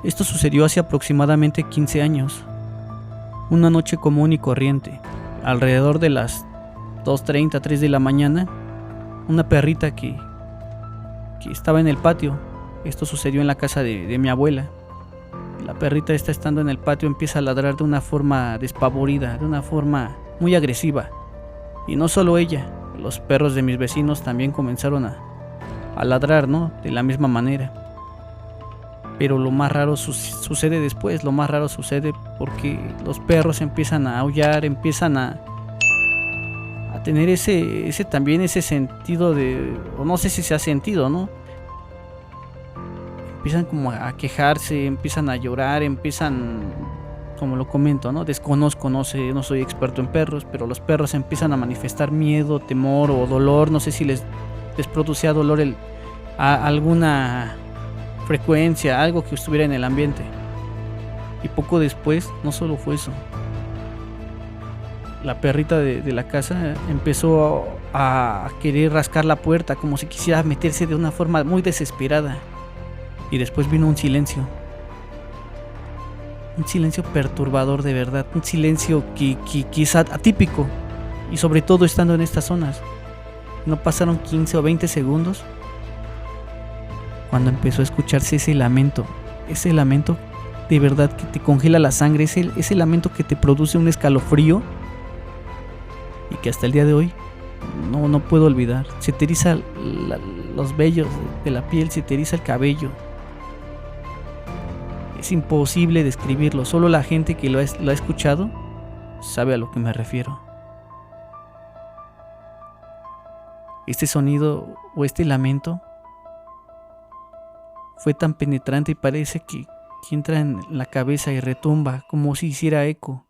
Esto sucedió hace aproximadamente 15 años. Una noche común y corriente, alrededor de las 2:30, 3 de la mañana, una perrita que estaba en el patio. Esto sucedió en la casa de mi abuela. La perrita está estando en el patio, empieza a ladrar de una forma despavorida, de una forma muy agresiva. Y no solo ella, los perros de mis vecinos también comenzaron a ladrar, ¿no? De la misma manera. Pero lo más raro sucede después, lo más raro sucede porque los perros empiezan a aullar, empiezan a tener ese sentido de, o no sé si se ha sentido, ¿no? Empiezan como a quejarse, empiezan a llorar, empiezan, como lo comento, ¿no? Desconozco, no sé, no soy experto en perros, pero los perros empiezan a manifestar miedo, temor o dolor. No sé si les producía dolor alguna frecuencia, algo que estuviera en el ambiente. Y poco después, no solo fue eso, la perrita de la casa empezó a querer rascar la puerta, como si quisiera meterse de una forma muy desesperada. Y después vino un silencio perturbador, de verdad, un silencio que es atípico, y sobre todo estando en estas zonas. No pasaron 15 o 20 segundos cuando empezó a escucharse ese lamento de verdad que te congela la sangre, ese lamento que te produce un escalofrío y que hasta el día de hoy no puedo olvidar. Se te eriza los vellos de la piel, se te eriza el cabello. Es imposible describirlo, solo la gente que lo ha escuchado sabe a lo que me refiero. Este sonido o este lamento fue tan penetrante y parece que entra en la cabeza y retumba como si hiciera eco.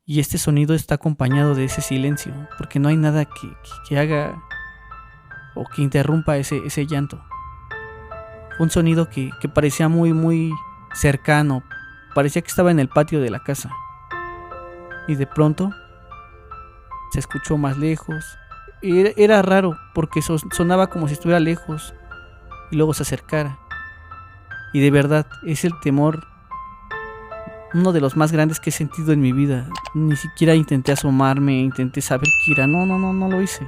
Y este sonido está acompañado de ese silencio, porque no hay nada que haga o que interrumpa ese llanto. Un sonido que parecía muy, muy cercano, parecía que estaba en el patio de la casa. Y de pronto se escuchó más lejos. Era raro porque sonaba como si estuviera lejos y luego se acercara. Y de verdad es el temor, uno de los más grandes que he sentido en mi vida. Ni siquiera intenté asomarme, intenté saber qué era. No lo hice.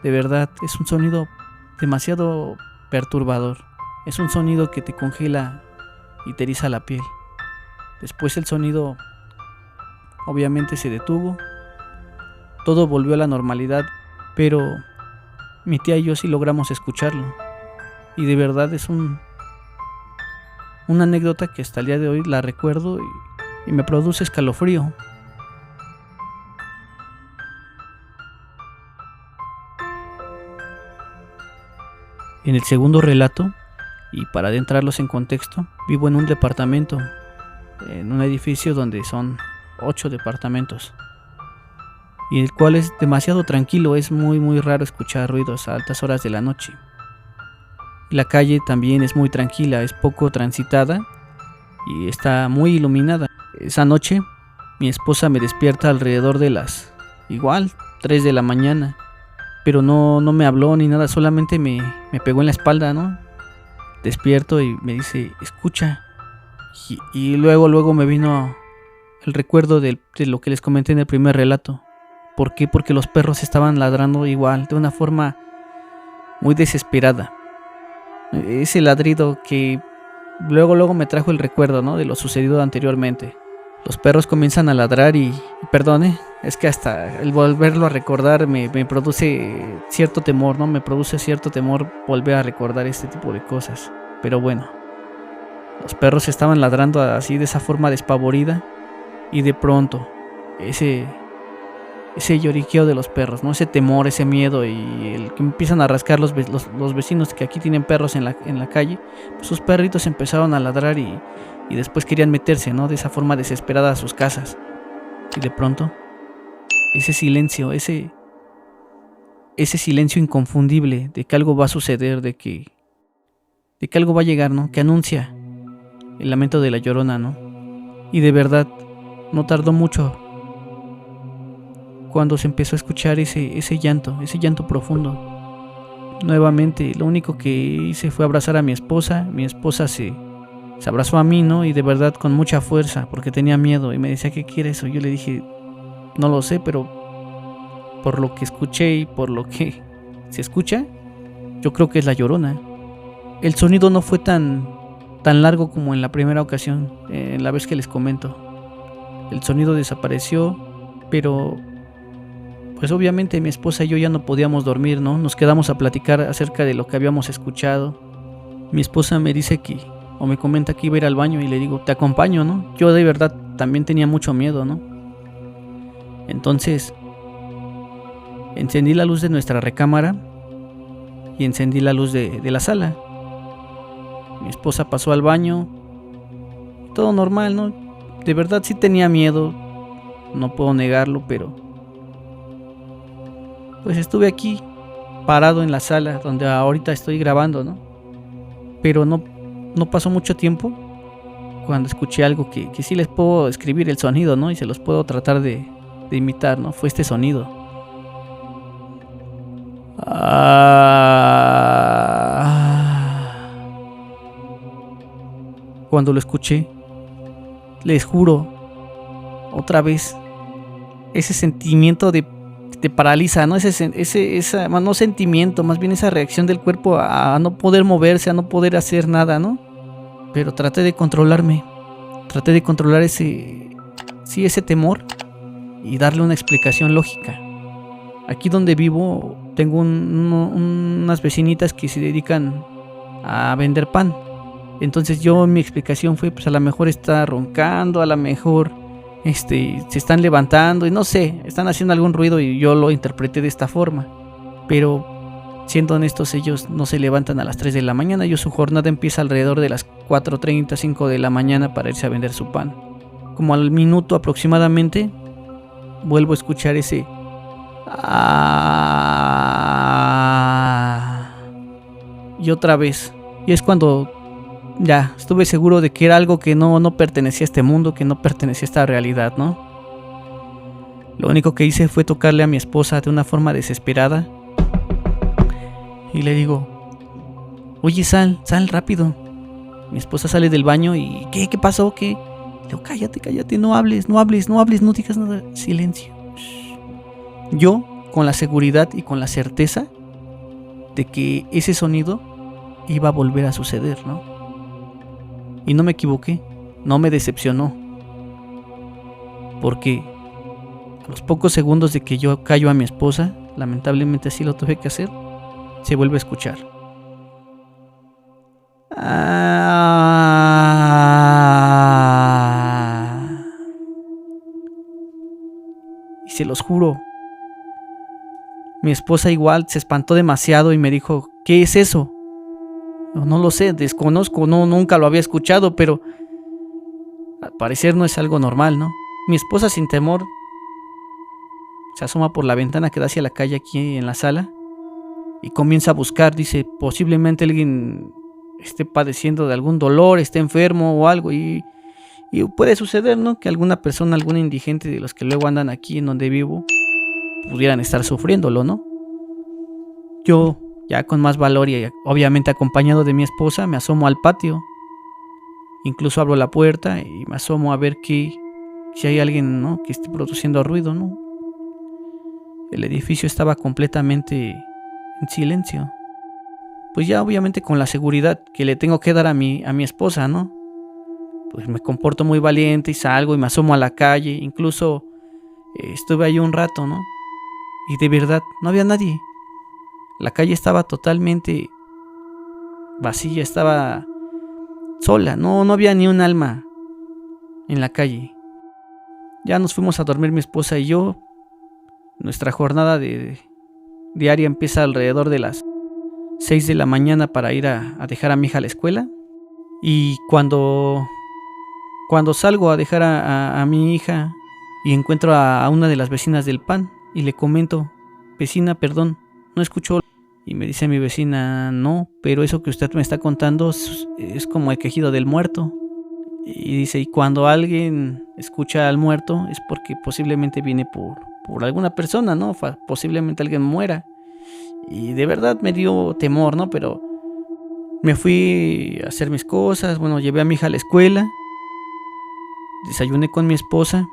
De verdad es un sonido demasiado perturbador. Es un sonido que te congela y te eriza la piel. Después el sonido obviamente se detuvo. Todo volvió a la normalidad, pero mi tía y yo sí logramos escucharlo. Y de verdad es una anécdota que hasta el día de hoy la recuerdo y me produce escalofrío. En el segundo relato, y para adentrarlos en contexto, vivo en un departamento, en un edificio donde son 8 departamentos, y el cual es demasiado tranquilo. Es muy muy raro escuchar ruidos a altas horas de la noche. La calle también es muy tranquila, es poco transitada y está muy iluminada. Esa noche mi esposa me despierta alrededor de las 3 de la mañana, pero no me habló ni nada, solamente me pegó en la espalda, ¿no? Despierto y me dice, escucha. Y luego me vino el recuerdo de lo que les comenté en el primer relato. ¿Por qué? Porque los perros estaban ladrando igual, de una forma muy desesperada. Ese ladrido que luego me trajo el recuerdo, ¿no? De lo sucedido anteriormente. Los perros comienzan a ladrar y perdone, es que hasta el volverlo a recordar me produce cierto temor, ¿no? Me produce cierto temor volver a recordar este tipo de cosas. Pero bueno, los perros estaban ladrando así de esa forma despavorida y de pronto ese lloriqueo de los perros, ¿no? Ese temor, ese miedo y el que empiezan a rascar los vecinos que aquí tienen perros en la calle, pues sus perritos empezaron a ladrar y después querían meterse, ¿no? De esa forma desesperada a sus casas. Y de pronto, ese silencio, ese silencio inconfundible de que algo va a suceder, de que algo va a llegar, ¿no? Que anuncia el lamento de la Llorona, ¿no? Y de verdad, no tardó mucho cuando se empezó a escuchar ese llanto profundo. Nuevamente, lo único que hice fue abrazar a mi esposa. Mi esposa se se abrazó a mí, ¿no? Y de verdad con mucha fuerza, porque tenía miedo. Y me decía, ¿qué quieres? O yo le dije, no lo sé, pero por lo que escuché y por lo que se escucha, yo creo que es la Llorona. El sonido no fue tan largo como en la primera ocasión, en la vez que les comento. El sonido desapareció, pero pues obviamente mi esposa y yo ya no podíamos dormir, ¿no? Nos quedamos a platicar acerca de lo que habíamos escuchado. Mi esposa me dice que, o me comenta que iba a ir al baño, y le digo, te acompaño, ¿no? Yo de verdad también tenía mucho miedo, ¿no? Entonces, encendí la luz de nuestra recámara y encendí la luz de la sala. Mi esposa pasó al baño, todo normal, ¿no? De verdad sí tenía miedo, no puedo negarlo, pero pues estuve aquí, parado en la sala donde ahorita estoy grabando, ¿no? Pero no pasó mucho tiempo cuando escuché algo que sí les puedo escribir el sonido, ¿no? Y se los puedo tratar de imitar, ¿no? Fue este sonido. Cuando lo escuché, les juro, otra vez, ese sentimiento te paraliza, ¿no? No sentimiento, más bien esa reacción del cuerpo a no poder moverse, a no poder hacer nada, ¿no? Pero traté de controlarme, traté de controlar ese temor y darle una explicación lógica. Aquí donde vivo tengo unas vecinitas que se dedican a vender pan. Entonces mi explicación fue, pues a lo mejor está roncando, a lo mejor se están levantando y no sé, están haciendo algún ruido, y yo lo interpreté de esta forma. Pero siendo honestos, ellos no se levantan a las 3 de la mañana, su jornada empieza alrededor de las 4:30, 5 de la mañana para irse a vender su pan. Como al minuto aproximadamente, vuelvo a escuchar ese y otra vez. Y es cuando ya estuve seguro de que era algo que no pertenecía a este mundo, que no pertenecía a esta realidad, ¿no? Lo único que hice fue tocarle a mi esposa de una forma desesperada y le digo, oye, sal rápido. Mi esposa sale del baño y ¿qué pasó? ¿Qué? Le digo, cállate, no hables, no digas nada, silencio. Yo, con la seguridad y con la certeza de que ese sonido iba a volver a suceder, ¿no? Y no me equivoqué, no me decepcionó, porque a los pocos segundos de que yo callo a mi esposa, lamentablemente así lo tuve que hacer, se vuelve a escuchar. Y se los juro, mi esposa igual se espantó demasiado y me dijo, ¿qué es eso? No lo sé, desconozco, nunca lo había escuchado, pero al parecer no es algo normal, ¿no? Mi esposa, sin temor, se asoma por la ventana que da hacia la calle aquí en la sala y comienza a buscar. Dice, posiblemente alguien esté padeciendo de algún dolor, esté enfermo o algo, y puede suceder, ¿no? Que alguna persona, algún indigente de los que luego andan aquí en donde vivo, pudieran estar sufriéndolo, ¿no? Yo, ya con más valor y obviamente acompañado de mi esposa, me asomo al patio. Incluso abro la puerta y me asomo a ver si hay alguien, ¿no?, que esté produciendo ruido, ¿no? El edificio estaba completamente en silencio. Pues ya obviamente con la seguridad que le tengo que dar a mi esposa, ¿no? Pues me comporto muy valiente y salgo y me asomo a la calle. Incluso estuve ahí un rato, ¿no? Y de verdad no había nadie. La calle estaba totalmente vacía, estaba sola, no había ni un alma en la calle. Ya nos fuimos a dormir mi esposa y yo. Nuestra jornada diaria empieza alrededor de las 6 de la mañana para ir a dejar a mi hija a la escuela. Y cuando salgo a dejar a mi hija y encuentro a una de las vecinas del pan y le comento, vecina, perdón, no escuchó. Y me dice mi vecina, no, pero eso que usted me está contando es como el quejido del muerto. Y dice, y cuando alguien escucha al muerto es porque posiblemente viene por alguna persona, ¿no? Posiblemente alguien muera. Y de verdad me dio temor, ¿no? Pero Me fui a hacer mis cosas, bueno, llevé a mi hija a la escuela, desayuné con mi esposa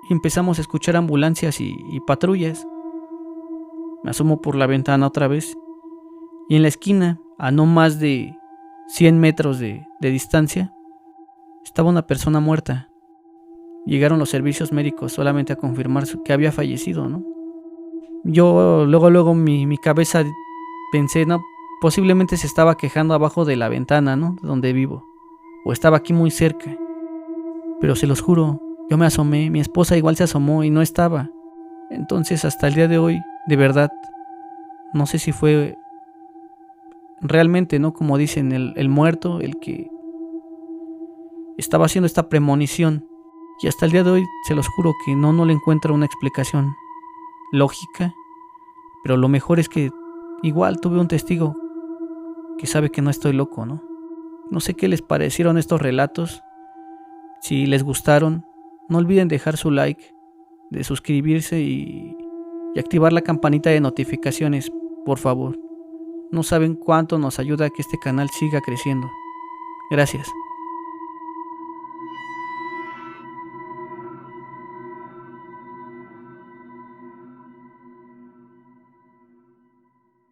y empezamos a escuchar ambulancias y patrullas. Me asomo por la ventana otra vez y en la esquina, a no más de 100 metros de distancia, estaba una persona muerta. Llegaron los servicios médicos solamente a confirmar que había fallecido, ¿no? Yo luego mi cabeza pensé, no, posiblemente se estaba quejando abajo de la ventana, ¿no? Donde vivo. O estaba aquí muy cerca. Pero se los juro, yo me asomé, mi esposa igual se asomó y no estaba. Entonces hasta el día de hoy, de verdad, no sé si fue realmente, ¿no? Como dicen, el muerto, el que estaba haciendo esta premonición. Y hasta el día de hoy, se los juro que no le encuentro una explicación lógica. Pero lo mejor es que igual tuve un testigo que sabe que no estoy loco, ¿no? No sé qué les parecieron estos relatos. Si les gustaron, no olviden dejar su like, de suscribirse y activar la campanita de notificaciones, por favor. No saben cuánto nos ayuda a que este canal siga creciendo. Gracias.